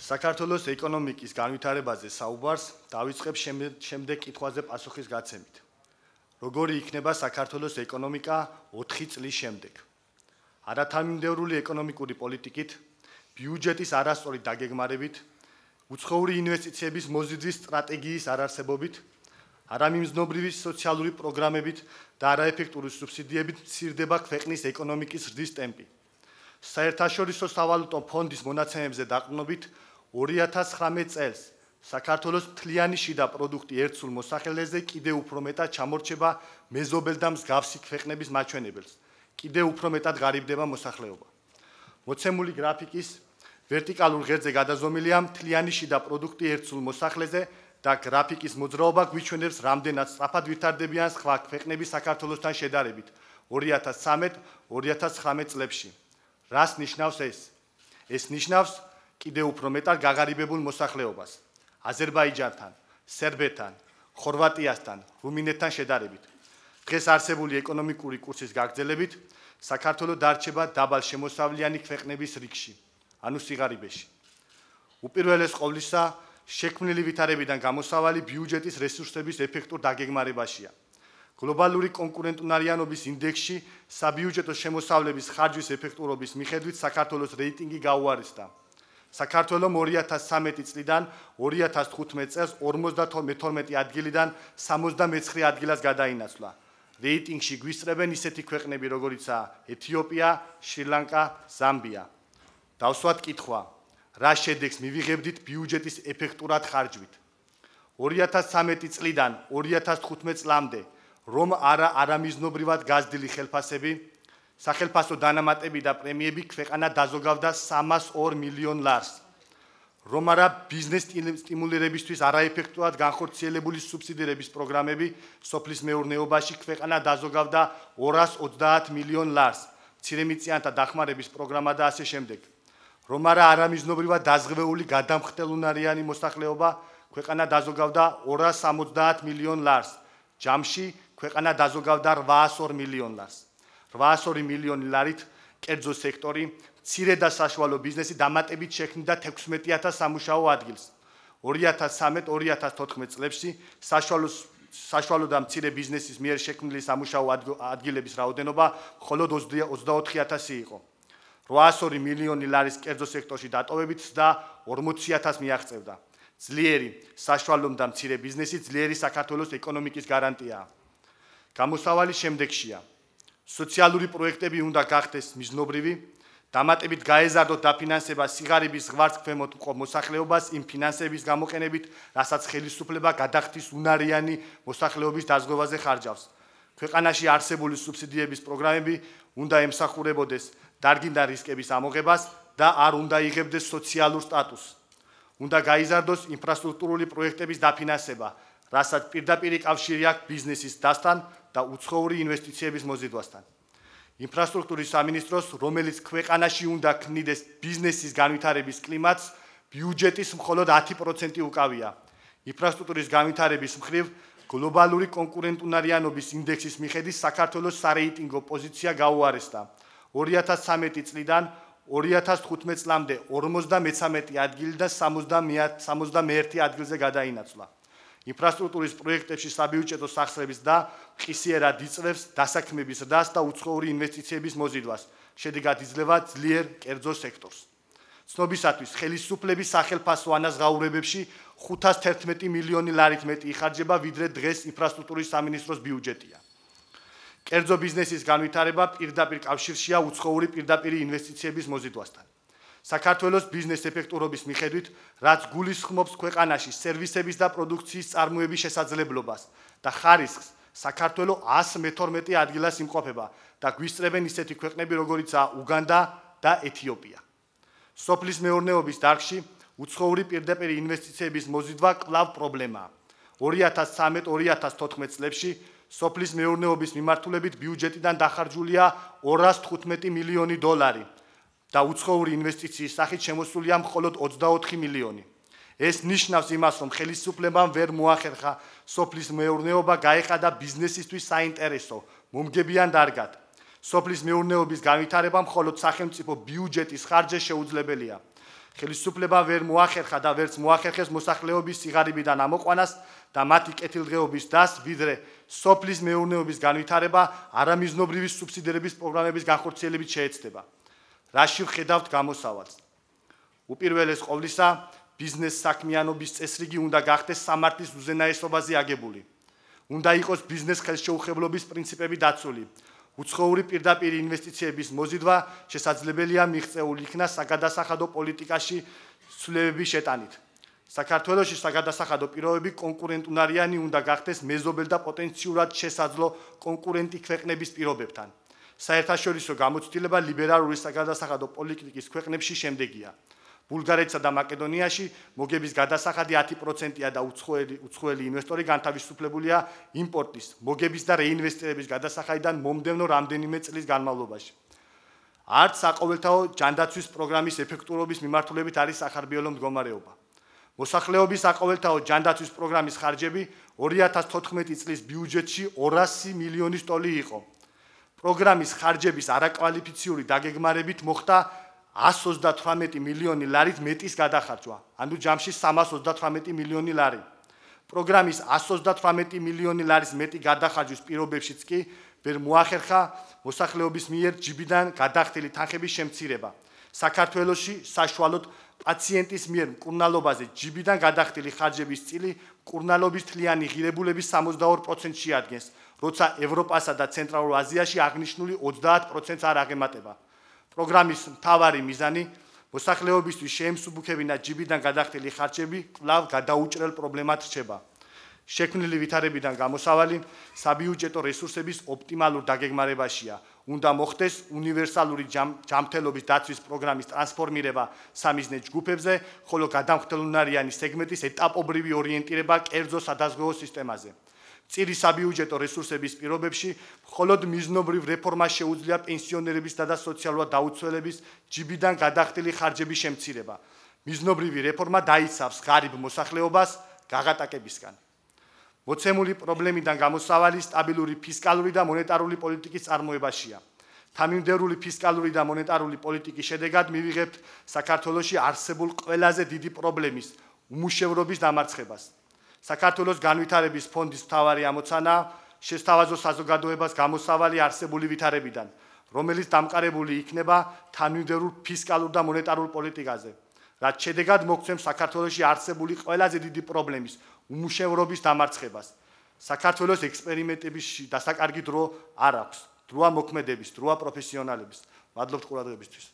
საქართველოს ეკონომიკის განვითარებაზე საუბარს დავიწყებ შემდეგ კითხვაზე პასუხის გაცემით. Როგორი იქნება საქართველოს ეკონომიკა 4 წლის შემდეგ? არათანმიმდევრული ეკონომიკური პოლიტიკით, ბიუჯეტის არასწორი დაგეგმარებით, უცხოური ინვესტიციების მოზიდვის სტრატეგიის არარსებობით, არამიმზნობრივი სოციალური პროგრამებით და არაეფექტური სუბსიდიებით მცირდება ქვეყნის ეკონომიკის ზრდის ტემპი. საერთაშორისო სავალუტო ფონდის მონაცემებზე დაყრდნობით 2019 წელს საქართველოს მთლიანი შიდა პროდუქტი ერთ სულ მოსახლეზე კიდევ უფრო მეტად ჩამორჩება მეზობელ და მსგავსი ქვეყნების მაჩვენებელს. კიდევ უფრო მეტად ღარიბდება მოსახლეობა. მოცემული გრაფიკის ვერტიკალურ ღერძზე გადაზომილია მთლიანი შიდა პროდუქტი ერთ სულ მოსახლეზე და გრაფიკის მოძრაობა გვიჩვენებს რამდენად სწრაფად ვითარდებიან სხვა ქვეყნების საქართველოსთან შედარებით 2013-2019 წლებში. რას ნიშნავს ეს? ეს ნიშნავს კიდევ უფრო მეტად გაღარიბებულ მოსახლეობას. აზერბაიჯანთან, სერბეთთან, ხორვატიასთან, რუმინეთთან შედარებით. დღეს არსებული ეკონომიკური კურსის გაგრძელებით საქართველო დარჩება დაბალ შემოსავლიანი ქვეყნების რიგში, ანუ სიღარიბეში. უპირველეს ყოვლისა, შექმნილი ვითარებიდან გამოსავალი ბიუჯეტის რესურსების ეფექტურ დაგეგმარებაშია. გლობალური კონკურენტუნარიანობის ინდექსში საბიუჯეტო შემოსავლების ხარჯვის ეფექტურობის მიხედვით საქართველოს რეიტინგი გაუარესდა. საქართველომ 2013 წლიდან 2015 წელს 52 ადგილიდან 79 ადგილას გადაინაცვლა. რეიტინგში გვისწრებენ ისეთი ქვეყნები, როგორიცაა ეთიოპია, შრი-ლანკა, ზამბია. დავსვათ კითხვა: რა შედეგს მივიღებდით ბიუჯეტის ეფექტურად ხარჯვით? 2013 წლიდან 2015 წლამდე რომ არამიზნობრივად გაზრდილი ხელფასები, სახელფასო დანამატები და პრემიები ქვეყანა დაზოგავდა 302 მილიონ ლარს. რომ არა ბიზნეს სტიმულირებისთვის არაეფექტურად განხორციელებული სუბსიდირების პროგრამები სოფლის მეურნეობაში ქვეყანა დაზოგავდა 230 მილიონ ლარს. მცირემიწიანთა დახმარების პროგრამა და ასე შემდეგ. რომ არა არამიზნობრივად დაზღვეული გადამხდელუნარიანი მოსახლეობა ქვეყანა დაზოგავდა 270 მილიონ ლარს. ჯამში ქვეყანა დაზოგავდა 802 მილიონ ლარს. 802 მილიონი ლარით კერძო სექტორი, მცირე და საშუალო ბიზნესი დამატებით შექმნიდა 16000 სამუშაო ადგილს. 2013-2014 წლებში საშუალო და მცირე ბიზნესის მიერ შექმნილი სამუშაო ადგილების რაოდენობა მხოლოდ 24000 იყო. 802 მილიონი ლარის კერძო სექტორში დატოვებით და 40000 მიაღწევდა. ძლიერი, საშუალო და მცირე ბიზნესი ძლიერი საქართველოს ეკონომიკის გარანტიაა. გამოსავალი შემდეგშია. სოციალური პროექტები უნდა გახდეს მიზნობრივი, დამატებით გაეზარდოთ დაფინანსება სიღარიბის ზღვარც ქვემოთ მყოფ მოსახლეობას იმ ფინანსების გამოყენებით, რასაც ხელისუფლება გადახდის უნარიანი მოსახლეობის დაზღვევაზე ხარჯავს. ქვეყანაში არსებული სუბსიდიების პროგრამები უნდა ემსახურებოდეს დარგინდა რისკების ამოღებას და არ უნდა იღებდეს სოციალურ სტატუსს. უნდა გაიზარდოს ინფრასტრუქტურული პროექტების დაფინანსება, რასაც პირდაპირ კავშირი აქვს ბიზნესის დასთან და უცხოური ინვესტიციების მოზიდვასთან. ინფრასტრუქტურის სამინისტროს, რომელიც ქვეყანაში უნდა ქმნიდეს ბიზნესის განვითარების კლიმატს, ბიუჯეტის მხოლოდ 10% უკავია. ინფრასტრუქტურის განვითარების მხრივ გლობალური კონკურენტუნარიანობის ინდექსის მიხედვით საქართველოს სარეიტინგო პოზიცია გაუარესდა. 2013 წლიდან 2015 წლამდე 53 ადგილიდან 71 ადგილზე გადაინაცვლა. ინფრასტრუქტურის პროექტებში საბიუჯეტო სახსრების და ხისიერად იწვევს დასაქმების ზრდას და უცხოური ინვესტიციების მოზიდვას. შედეგად იძლევა ძლიერ კერძო სექტორს. ცნობისათვის, ხელისუფლების სახელფასო ანაზღაურებებში 511 მილიონი ლარით მეტი იხარჯება, ვიდრე დღეს ინფრასტრუქტურის სამინისტროს ბიუჯეტია. კერძო ბიზნესის განვითარება პირდაპირ კავშირშია უცხოური პირდაპირი ინვესტიციების მოზიდვასთან. საქართველოს ბიზნეს ეფექტურობის მიხედვით, რაც გულისხმობს ქვეყანაში სერვისების და პროდუქციის წარმოების შესაძლებლობას და ხარისხს, საქართველო 112 ადგილას იმყოფება და გვისწრებენ ისეთი ქვეყნები, როგორიცაა უგანდა და ეთიოპია. სოფლის მეურნეობის დარგში უცხოური პირდაპირი ინვესტიციების მოზიდვა კვლავ პრობლემაა. 2013-2014 წლებში სოფლის მეურნეობის მიმართულებით ბიუჯეტიდან დახარჯულია 215 მილიონი დოლარი. და უცხოური ინვესტიციის სახით შემოსულია მხოლოდ 24 მილიონი. ეს ნიშნავს იმას, რომ ხელისუფლებამ ვერ მოახერხა სოფლის მეურნეობა გაეხადა ბიზნესისთვის საინტერესო, მომგებიან დარგად. სოფლის მეურნეობის განვითარება მხოლოდ სახელმწიფო ბიუჯეტის ხარჯზე შეუძლებელია. ხელისუფლება ვერ მოახერხა და ვერც მოახერხეს მოსახლეობის სიღარიბიდან ამოყვანას და მათი კეთილდღეობის დას, ვიდრე სოფლის მეურნეობის განვითარება არამიზნობრივი სუბსიდირების პროგრამების განხორციელებით შეეცდება. რაში ვხედავთ გამოსავალს? უპირველეს ყოვლისა, ბიზნეს საქმიანობის წესრიგი უნდა გახდეს სამართლის უზენაესობაზე აგებული. უნდა იყოს ბიზნეს ხელშეუხებლობის პრინციპები დაცული. უცხოური პირდაპირ ინვესტიციების მოზიდვა შესაძლებელია მიღწეულ იქნას საგადასახადო პოლიტიკაში ცვლილებების შეტანით. საქართველოში საგადასახადო პირობები კონკურენტუნარიანი უნდა გახდეს მეზობელ და პოტენციურად შესაძლო კონკურენტი ქვეყნების პირობებთან. საერთაშორისო გამოცდილება ლიბერალური საგადასახადო პოლიტიკის ქვეყნებში შემდეგია. ბულგარეთსა და მაკედონიაში მოგების გადასახადი 10%-ია და უცხოელი ინვესტორი განთავისუფლებულია იმპორტის, მოგების და რეინვესტირების გადასახადიდან მომდევნო რამდენიმე წლის განმავლობაში. არც საყოველთაო ჯანდაცვის პროგრამის ეფექტურობის მიმართულებით არის სახარბიელო მდგომარეობა. მოსახლეობის საყოველთაო ჯანდაცვის პროგრამის ხარჯები 2014 წლის ბიუჯეტში 200 მილიონი სტოლი იყო. პროგრამის ხარჯების არაკვალიფიციური დაგეგმარებით მოხდა 138 მილიონი ლარით მეტის გადახარჯვა, ანუ ჯამში 338 მილიონი ლარი. პროგრამის 138 მილიონი ლარის მეტი გადახარჯვის პირობებშიც კი ვერ მოახერხა მოსახლეობის მიერ ჯიბიდან გადახდილი თანხების შემცირება. საქართველოში საშუალოდ პაციენტის მიერ მკურნალობაზე ჯიბიდან გადახდილი ხარჯების წილი მკურნალობის თლიანი ღირებულების 62%-ში შეადგენს, როცა ევროპასა და ცენტრალურ აზიაში აღნიშნული 30%-ს არ აღემატება. პროგრამის მთავარი მიზანი მოსახლეობისთვის შეემსუბუქებინა ჯიბიდან გადახდილი ხარჯები კვლავ გადაუჭრელ პრობლემად რჩება. შექმნილი ვითარებიდან გამოსავალი საბიუჯეტო რესურსების ოპტიმალურ დაგეგმარებაშია. უნდა მოხდეს უნივერსალური ჯანმრთელობის დაცვის პროგრამის ტრანსფორმირება სამიზნე ჯგუფებზე, ხოლო გადამხდელუნარიანი სეგმენტის ეტაპობრივი ორიენტირება კერძო სადაზღვეო სისტემაზე. წირი საბიუჯეტო რესურსების პირობებში მხოლოდ მიზნობრივ რეფორმას შეუძლია პენსიონერებისა და სოციალურად დაუცველების ჯიბიდან გადახდილი ხარჯების შემცირება. მიზნობრივი რეფორმა დაიცავს ღარიბ მოსახლეობას გაღატაკებისგან. მოცემული პრობლემიდან გამოსავალი სტაბილური ფისკალური და მონეტარული პოლიტიკის წარმოებაშია. თანმიმდევრული ფისკალური და მონეტარული პოლიტიკის შედეგად მივიღებთ საქართველოში არსებულ ყველაზე დიდი პრობლემის უმუშევრობის დამარცხებას. საქართველოს განვითარების ფონდის მთავარი ამოცანაა შესთავაზო საზოგადოებას გამოსავალი არსებული ვითარებიდან, რომელიც დამყარებული იქნება თანმიმდევრულ ფისკალურ და მონეტარულ პოლიტიკაზე, რაც შედეგად მოგცემს საქართველოში არსებული ყველაზე დიდი პრობლემის უმუშევრობის დამარცხებას. საქართველოს ექსპერიმენტების დასაკარგი დრო არ აქვს. დროა მოქმედების, დროა პროფესიონალების. მადლობთ ყურადღებისთვის.